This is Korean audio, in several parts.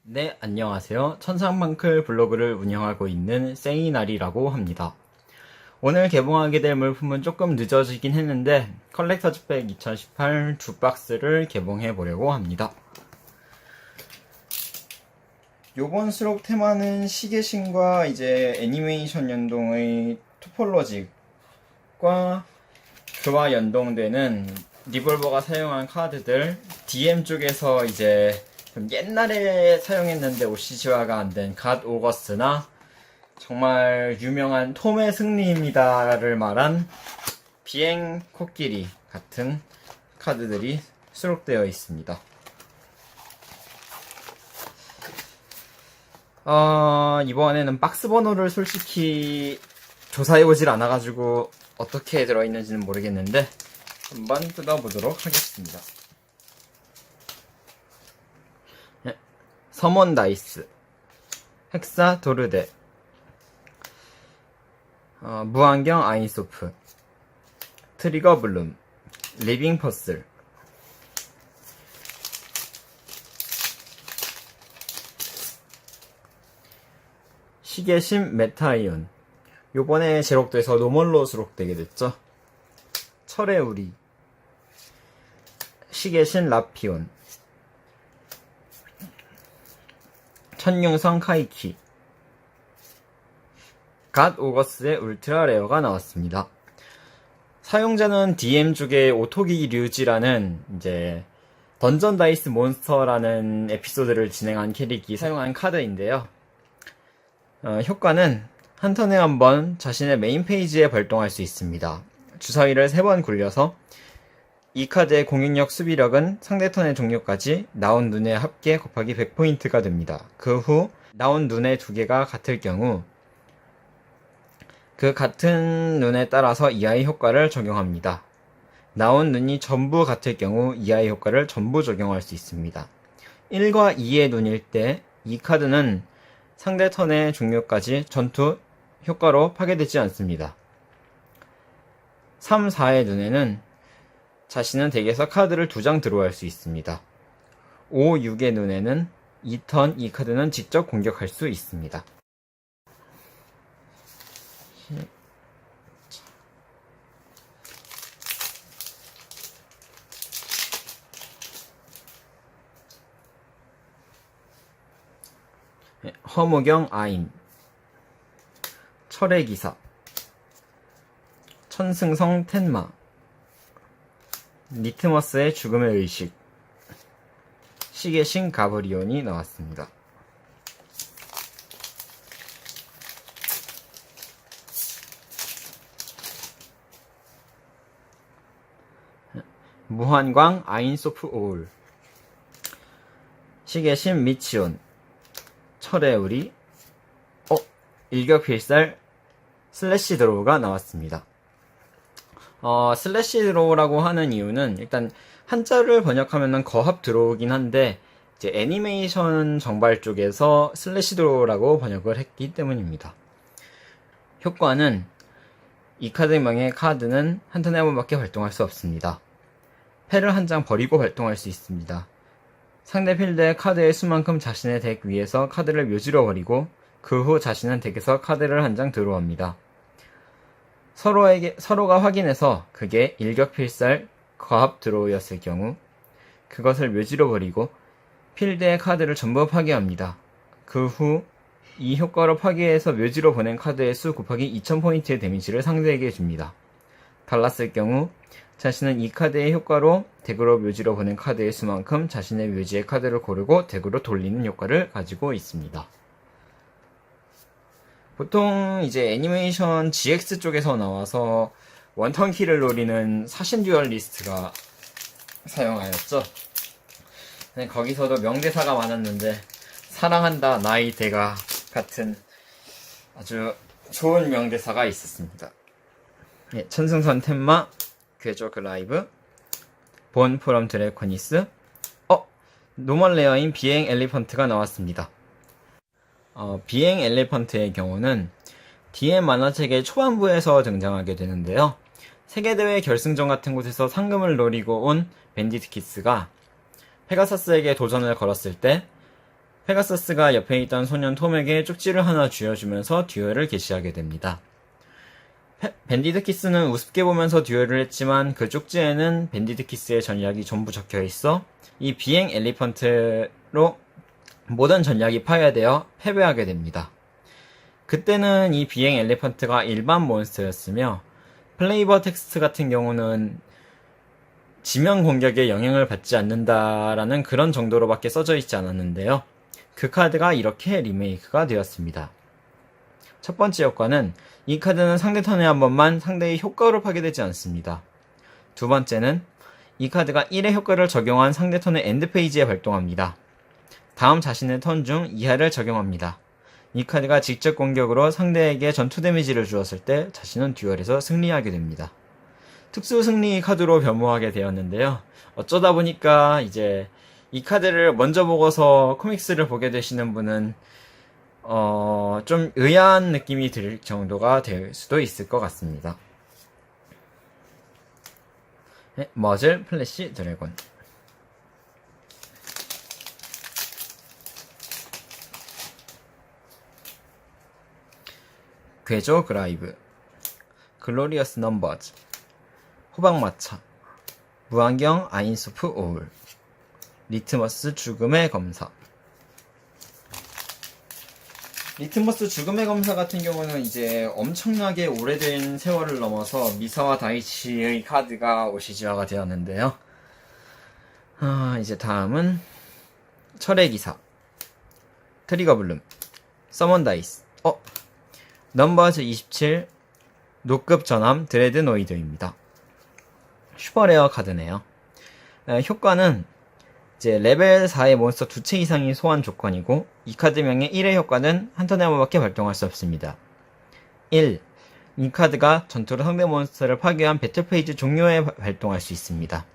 네, 안녕하세요. 천상방클 블로그를 운영하고 있는 세이나리라고 합니다. 오늘 개봉하게 될 물품은 조금 늦어지긴 했는데 컬렉터즈백 2018 두 박스를 개봉해 보려고 합니다. 요번 수록 테마는 시계신과 이제 애니메이션 연동의 토폴로직과 그와 연동되는 리볼버가 사용한 카드들, DM 쪽에서 이제 좀 옛날에 사용했는데 OCG화가 안 된 갓 오거스나 정말 유명한 톰의 승리입니다를 말한 비행 코끼리 같은 카드들이 수록되어 있습니다. 이번에는 박스 번호를 솔직히 조사해보질 않아가지고 어떻게 들어있는지는 모르겠는데 한번 뜯어보도록 하겠습니다. 서먼 다이스, 헥사 도르데, 무안경 아인소프, 트리거 블룸, 리빙 퍼슬, 시계심 메타이온, 요번에 제록돼서 노멀로 수록되게 됐죠. 철의 우리, 시계신 라피온, 천융성 카이키, 갓 오거스의 울트라 레어가 나왔습니다. 사용자는 DM 쪽의 오토기 류지라는 이제 던전 다이스 몬스터라는 에피소드를 진행한 캐릭이 사용한 카드인데요. 효과는 한 턴에 한 번 자신의 메인 페이지에 발동할 수 있습니다. 주사위를 3번 굴려서 이 카드의 공격력 수비력은 상대 턴의 종료까지 나온 눈의 합계 곱하기 100포인트가 됩니다. 그 후 나온 눈의 2개가 같을 경우 그 같은 눈에 따라서 이하의 효과를 적용합니다. 나온 눈이 전부 같을 경우 이하의 효과를 전부 적용할 수 있습니다. 1과 2의 눈일 때 이 카드는 상대 턴의 종료까지 전투 효과로 파괴되지 않습니다. 3, 4의 눈에는 자신은 덱에서 카드를 2장 드로우할 수 있습니다. 5, 6의 눈에는 2턴 이 카드는 직접 공격할 수 있습니다. 허무경 아인, 철의 기사, 천승성 텐마, 니트머스의 죽음의 의식, 시계신 가브리온이 나왔습니다. 무한광 아인소프 오울, 시계신 미치온, 철의 우리, 일격필살 슬래시 드로우가 나왔습니다. 슬래시 드로우라고 하는 이유는 일단 한자를 번역하면은 거합 드로우긴 한데 이제 애니메이션 정발 쪽에서 슬래시 드로우라고 번역을 했기 때문입니다. 효과는 이 카드명의 카드는 한 턴에 한 번밖에 발동할 수 없습니다. 패를 한 장 버리고 발동할 수 있습니다. 상대 필드의 카드의 수만큼 자신의 덱 위에서 카드를 묘지로 버리고 그 후 자신은 덱에서 카드를 한 장 드로우합니다. 서로가 확인해서 그게 일격필살 거합 드로우였을 경우 그것을 묘지로 버리고 필드의 카드를 전부 파괴합니다. 그 후 이 효과로 파괴해서 묘지로 보낸 카드의 수 곱하기 2000포인트의 데미지를 상대에게 줍니다. 달랐을 경우 자신은 이 카드의 효과로 덱으로 묘지로 보낸 카드의 수만큼 자신의 묘지의 카드를 고르고 덱으로 돌리는 효과를 가지고 있습니다. 보통 이제 애니메이션 GX 쪽에서 나와서 원턴키를 노리는 사신 듀얼리스트가 사용하였죠. 거기서도 명대사가 많았는데 사랑한다 나의 대가 같은 아주 좋은 명대사가 있었습니다. 천승선 텐마, 궤적 라이브, 본 프롬 드래코니스, 노멀 레어인 비행 엘리펀트가 나왔습니다. 비행 엘리펀트의 경우는 DM 만화책의 초반부에서 등장하게 되는데요. 세계대회 결승전 같은 곳에서 상금을 노리고 온 밴디트 키스가 페가서스에게 도전을 걸었을 때 페가서스가 옆에 있던 소년 톰에게 쪽지를 하나 쥐어주면서 듀얼을 개시하게 됩니다. 밴디드 키스는 우습게 보면서 듀얼을 했지만 그 쪽지에는 밴디드 키스의 전략이 전부 적혀 있어 이 비행 엘리펀트로 모든 전략이 파괴되어 패배하게 됩니다. 그때는 이 비행 엘리펀트가 일반 몬스터였으며 플레이버 텍스트 같은 경우는 지면 공격에 영향을 받지 않는다라는 그런 정도로밖에 써져 있지 않았는데요. 그 카드가 이렇게 리메이크가 되었습니다. 첫 번째 효과는 이 카드는 상대 턴에 한 번만 상대의 효과로 파괴되지 않습니다. 두 번째는 이 카드가 1의 효과를 적용한 상대 턴의 엔드 페이지에 발동합니다. 다음 자신의 턴 중 이하를 적용합니다. 이 카드가 직접 공격으로 상대에게 전투 데미지를 주었을 때 자신은 듀얼에서 승리하게 됩니다. 특수 승리 카드로 변모하게 되었는데요. 어쩌다 보니까 이제 이 카드를 먼저 보고서 코믹스를 보게 되시는 분은 좀 의아한 느낌이 들 정도가 될 수도 있을 것 같습니다. 네, 머즐 플래시 드래곤. 괴조 그라이브, 글로리어스 넘버즈, 호박마차, 무안경 아인소프 오울, 리트머스 죽음의 검사. 리트머스 죽음의 검사 같은 경우는 이제 엄청나게 오래된 세월을 넘어서 미사와 다이치의 카드가 오시지화가 되었는데요. 이제 다음은 철의 기사, 트리거 블룸, 서먼 다이스, 넘버즈 27, 노급 전함 드레드노이드입니다. 슈퍼레어 카드네요. 효과는 이제 레벨 4의 몬스터 2채 이상이 소환 조건이고 이 카드명의 1의 효과는 한 턴에 한 번밖에 발동할 수 없습니다. 1. 이 카드가 전투로 상대 몬스터를 파괴한 배틀 페이지 종료에 발동할 수 있습니다.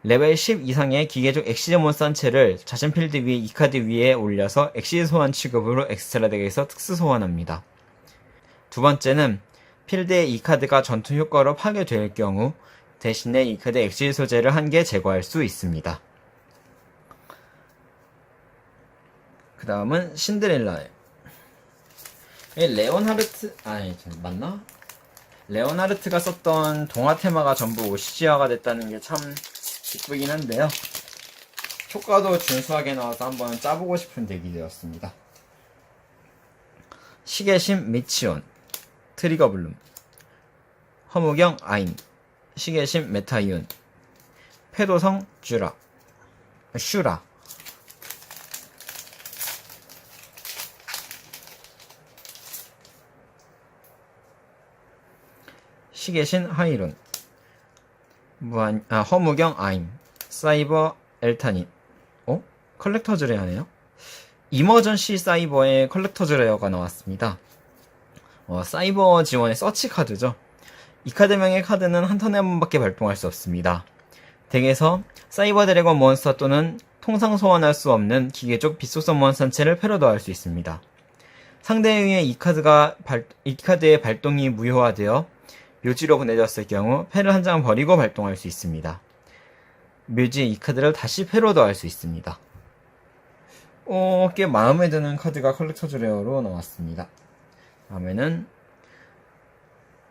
레벨 10 이상의 기계적 엑시즈 몬스터 한 채를 자신 필드 위에 이 카드 위에 올려서 엑시즈 소환 취급으로 엑스트라 덱에서 특수 소환합니다. 두 번째는 필드에 이 카드가 전투 효과로 파괴될 경우 대신에 이 카드의 엑시즈 소재를 한 개 제거할 수 있습니다. 그 다음은 신드렐라의 레오나르트 맞나? 레오나르트가 썼던 동화 테마가 전부 오시지화가 됐다는 게 참 기쁘긴 한데요. 효과도 준수하게 나와서 한번 짜보고 싶은 덱이 되었습니다. 시계심 미치온, 트리거 블룸, 허무경 아임, 시계심 메타이온, 패도성 슈라, 시계신 하이룬, 허무경 아임, 사이버 엘타닌. 컬렉터즈 레어네요. 이머전시 사이버의 컬렉터즈 레어가 나왔습니다. 사이버 지원의 서치 카드죠. 이 카드명의 카드는 한 턴에 한 번밖에 발동할 수 없습니다. 덱에서 사이버 드래곤 몬스터 또는 통상 소환할 수 없는 기계적 빛속성 몬스터 한 채를 패러더할 수 있습니다. 상대에 의해 이 카드의 발동이 무효화되어 묘지로 보내졌을 경우 패를 한 장 버리고 발동할 수 있습니다. 묘지에 이 카드를 다시 패로도 할 수 있습니다. 꽤 마음에 드는 카드가 컬렉터즈 레어로 나왔습니다. 다음에는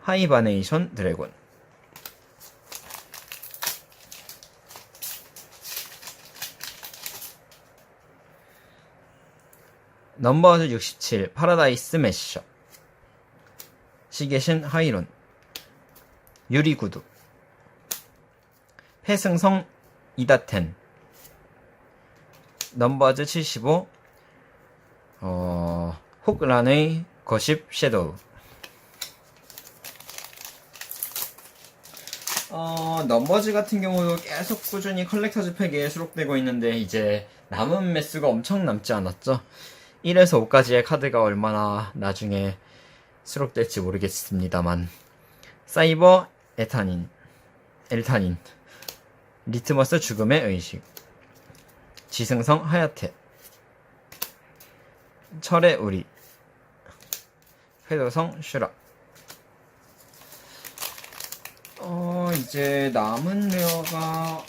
하이바네이션 드래곤, 넘버즈 67 파라다이스 메셔, 시계신 하이론, 유리구두, 패승성 이다텐, 넘버즈 75 혹란의 거십 섀도우. 넘버즈 같은 경우도 계속 꾸준히 컬렉터즈 팩에 수록되고 있는데 이제 남은 매수가 엄청 남지 않았죠. 1에서 5까지의 카드가 얼마나 나중에 수록될지 모르겠습니다만, 사이버 엘타닌, 리트머스 죽음의 의식, 지승성 하야테, 철의 우리, 회도성 슈라. 이제 남은 레어가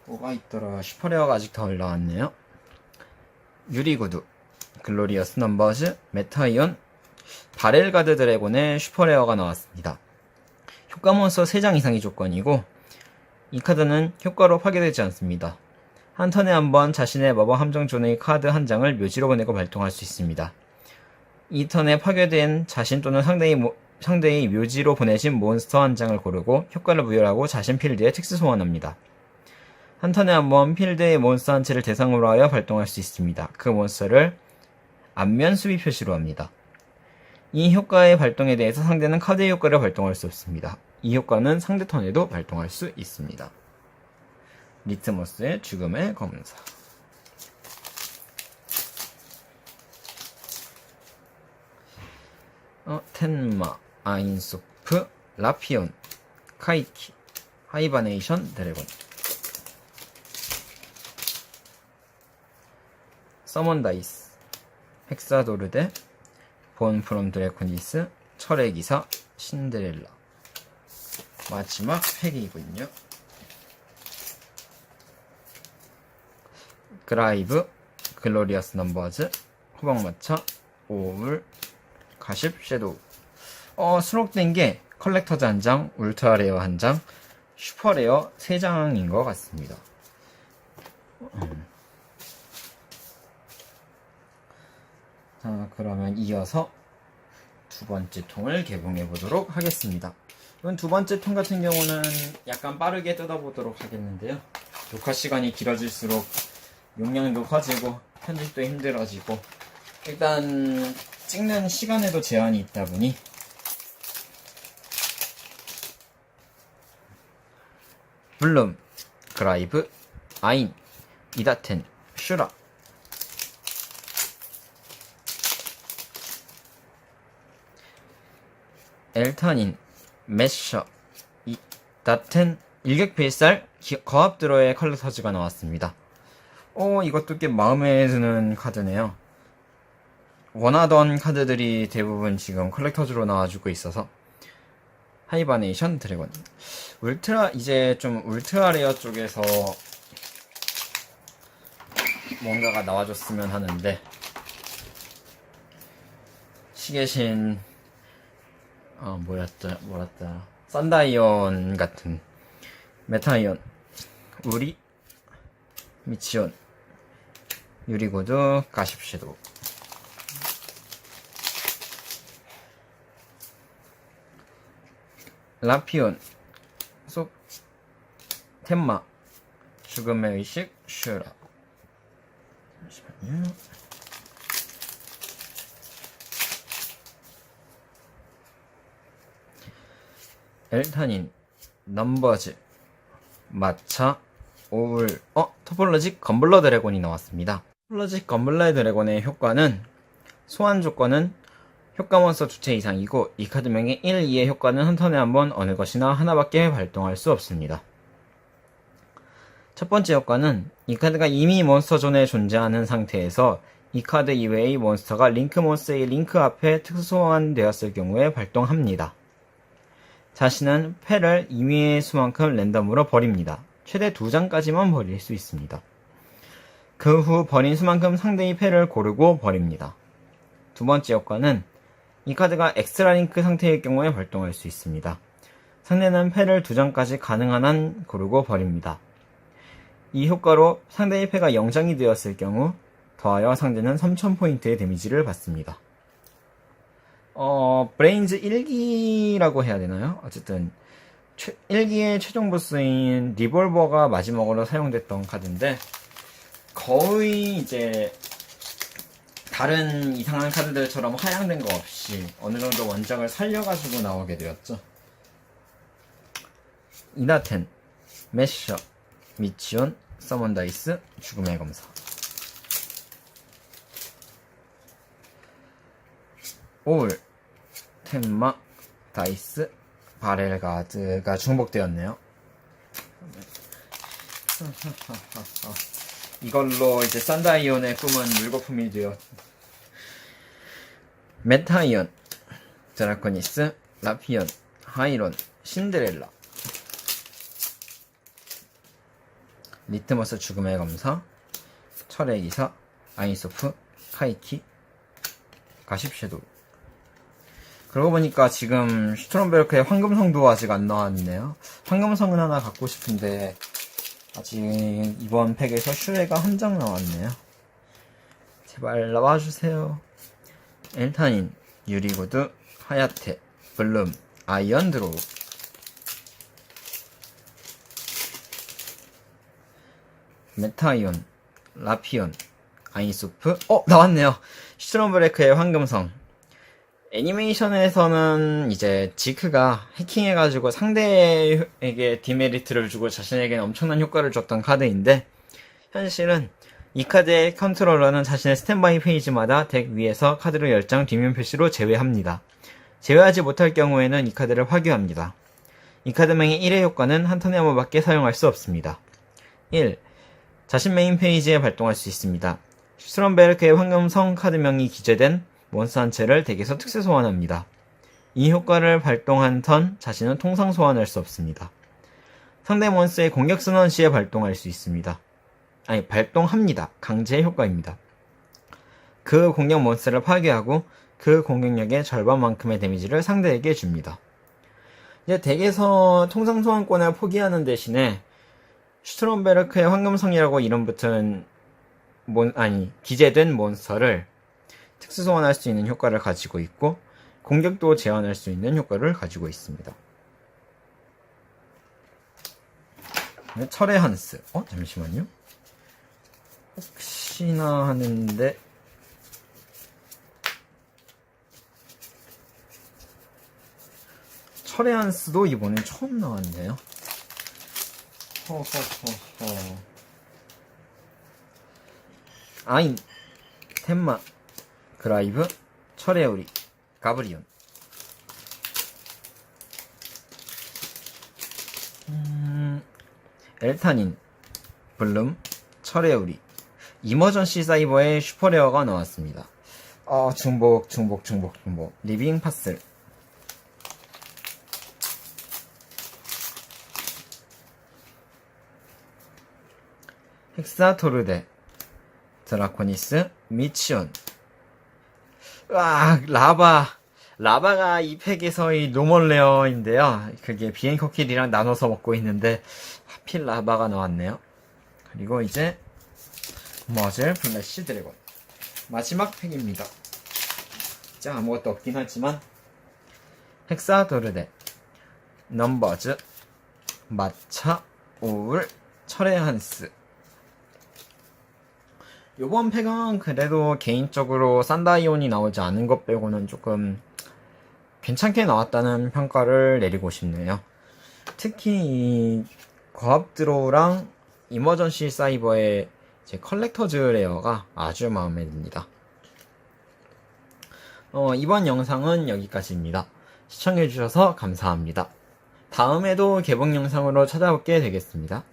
뭐가 있더라. 슈퍼레어가 아직 덜 나왔네요. 유리구두, 글로리어스 넘버즈, 메타이온, 바렐가드 드래곤의 슈퍼레어가 나왔습니다. 효과 몬스터 3장 이상이 조건이고 이 카드는 효과로 파괴되지 않습니다. 한 턴에 한 번 자신의 마법 함정 존의 카드 한 장을 묘지로 보내고 발동할 수 있습니다. 이 턴에 파괴된 자신 또는 상대의 묘지로 보내진 몬스터 한 장을 고르고 효과를 부여하고 자신 필드에 특수 소환합니다. 한 턴에 한 번 필드의 몬스터 한 채를 대상으로 하여 발동할 수 있습니다. 그 몬스터를 안면 수비 표시로 합니다. 이 효과의 발동에 대해서 상대는 카드의 효과를 발동할 수 없습니다. 이 효과는 상대 턴에도 발동할 수 있습니다. 리트머스의 죽음의 검사. 텐마, 아인소프, 라피온, 카이키, 하이바네이션 드래곤, 서먼다이스, 헥사도르데, 본 프롬 드래코니스, 철의 기사, 신데렐라. 마지막 팩이군요. 그라이브, 글로리어스 넘버즈, 호박마차, 오울, 가십, 섀도우. 수록된 게 컬렉터즈 1장, 울트라레어 1장, 슈퍼레어 3장인 것 같습니다. 자, 그러면 이어서 두 번째 통을 개봉해 보도록 하겠습니다. 이번 두 번째 통 같은 경우는 약간 빠르게 뜯어보도록 하겠는데요. 녹화 시간이 길어질수록 용량도 커지고 편집도 힘들어지고 일단 찍는 시간에도 제한이 있다 보니 블룸, 그라이브, 아인, 이다텐, 슈라, 엘타닌, 메셔, 이다텐, 일격필살, 거합 드로의 컬렉터즈가 나왔습니다. 이것도 꽤 마음에 드는 카드네요. 원하던 카드들이 대부분 지금 컬렉터즈로 나와주고 있어서. 하이바네이션 드래곤. 이제 좀 울트라 레어 쪽에서 뭔가가 나와줬으면 하는데, 시계신, 뭐였다. 썬다이온 같은, 메타이온, 우리, 미치온, 유리구두, 가십시도. 라피온, 텐마, 죽음의 의식, 슈라. 잠시만요. 엘타닌, 넘버즈, 마차, 오울, 토폴로직 검블러 드래곤이 나왔습니다. 토폴로직 검블러 드래곤의 효과는 소환 조건은 효과 몬스터 2채 이상이고 이 카드명의 1, 2의 효과는 한 턴에 한 번 어느 것이나 하나밖에 발동할 수 없습니다. 첫 번째 효과는 이 카드가 이미 몬스터 존에 존재하는 상태에서 이 카드 이외의 몬스터가 링크 몬스터의 링크 앞에 특수 소환되었을 경우에 발동합니다. 자신은 패를 임의의 수만큼 랜덤으로 버립니다. 최대 2장까지만 버릴 수 있습니다. 그 후 버린 수만큼 상대의 패를 고르고 버립니다. 두 번째 효과는 이 카드가 엑스트라 링크 상태의 경우에 발동할 수 있습니다. 상대는 패를 2장까지 가능한 한 고르고 버립니다. 이 효과로 상대의 패가 0장이 되었을 경우 더하여 상대는 3000포인트의 데미지를 받습니다. 브레인즈 1기라고 해야 되나요? 어쨌든 1기의 최종 보스인 리볼버가 마지막으로 사용됐던 카드인데 거의 이제 다른 이상한 카드들처럼 하향된 거 없이 어느 정도 원작을 살려가지고 나오게 되었죠. 이다텐, 메셔, 미치온, 서먼다이스, 죽음의 검사. 오울, 텐마, 다이스, 바렐가드가 중복되었네요. 이걸로 이제 산다이온의 꿈은 물거품이 되어 메타이온, 드라코니스, 라피온, 하이론, 신데렐라, 리트머스 죽음의 검사, 철의 기사, 아인소프, 카이키, 가십 섀도우. 그러고 보니까 지금 슈트롬베르크의 황금성도 아직 안 나왔네요. 황금성은 하나 갖고 싶은데 아직 이번 팩에서 슈레가 한 장 나왔네요. 제발 나와주세요. 엘타닌, 유리구두, 하야테, 블룸, 아이언 드로우. 메타이온, 라피온, 아인소프. 나왔네요. 슈트롬브레크의 황금성. 애니메이션에서는 이제 지크가 해킹해가지고 상대에게 디메리트를 주고 자신에게는 엄청난 효과를 줬던 카드인데, 현실은 이 카드의 컨트롤러는 자신의 스탠바이 페이지마다 덱 위에서 카드를 10장 뒷면 표시로 제외합니다. 제외하지 못할 경우에는 이 카드를 화교합니다. 이 카드명의 1의 효과는 한 턴에 한 번밖에 사용할 수 없습니다. 1. 자신 메인 페이지에 발동할 수 있습니다. 슈트롬베르크의 황금성 카드명이 기재된 몬스터 한 채를 덱에서 특수 소환합니다. 이 효과를 발동한 턴 자신은 통상 소환할 수 없습니다. 상대 몬스터의 공격 선언 시에 발동할 수 있습니다. 발동합니다. 강제 효과입니다. 그 공격 몬스터를 파괴하고 그 공격력의 절반만큼의 데미지를 상대에게 줍니다. 이제 덱에서 통상 소환권을 포기하는 대신에 슈트롬베르크의 황금성이라고 이름 붙은 기재된 몬스터를 특수 소환할 수 있는 효과를 가지고 있고 공격도 제한할 수 있는 효과를 가지고 있습니다. 네, 철의 한스. 잠시만요. 혹시나 하는데 철의 한스도 이번에 처음 나왔네요. 아인, 텐마, 그라이브, 철의 우리, 가브리온. 엘타닌, 블룸, 철의 우리, 이머전시 사이버의 슈퍼레어가 나왔습니다. 중복. 리빙 파슬. 헥사토르데, 드라코니스, 미치온. 라바가 이 팩에서의 노멀 레어인데요. 그게 비행 코끼리랑 나눠서 먹고 있는데 하필 라바가 나왔네요. 그리고 이제 머즐 플래시 드래곤 마지막 팩입니다. 진짜 아무것도 없긴 하지만 헥사도르데, 넘버즈, 마차, 오울, 철의 한스. 요번 팩은 그래도 개인적으로 산다이온이 나오지 않은 것 빼고는 조금 괜찮게 나왔다는 평가를 내리고 싶네요. 특히 이 거합 드로우랑 이머전시 사이버의 제 컬렉터즈 레어가 아주 마음에 듭니다. 이번 영상은 여기까지입니다. 시청해주셔서 감사합니다. 다음에도 개봉 영상으로 찾아오게 되겠습니다.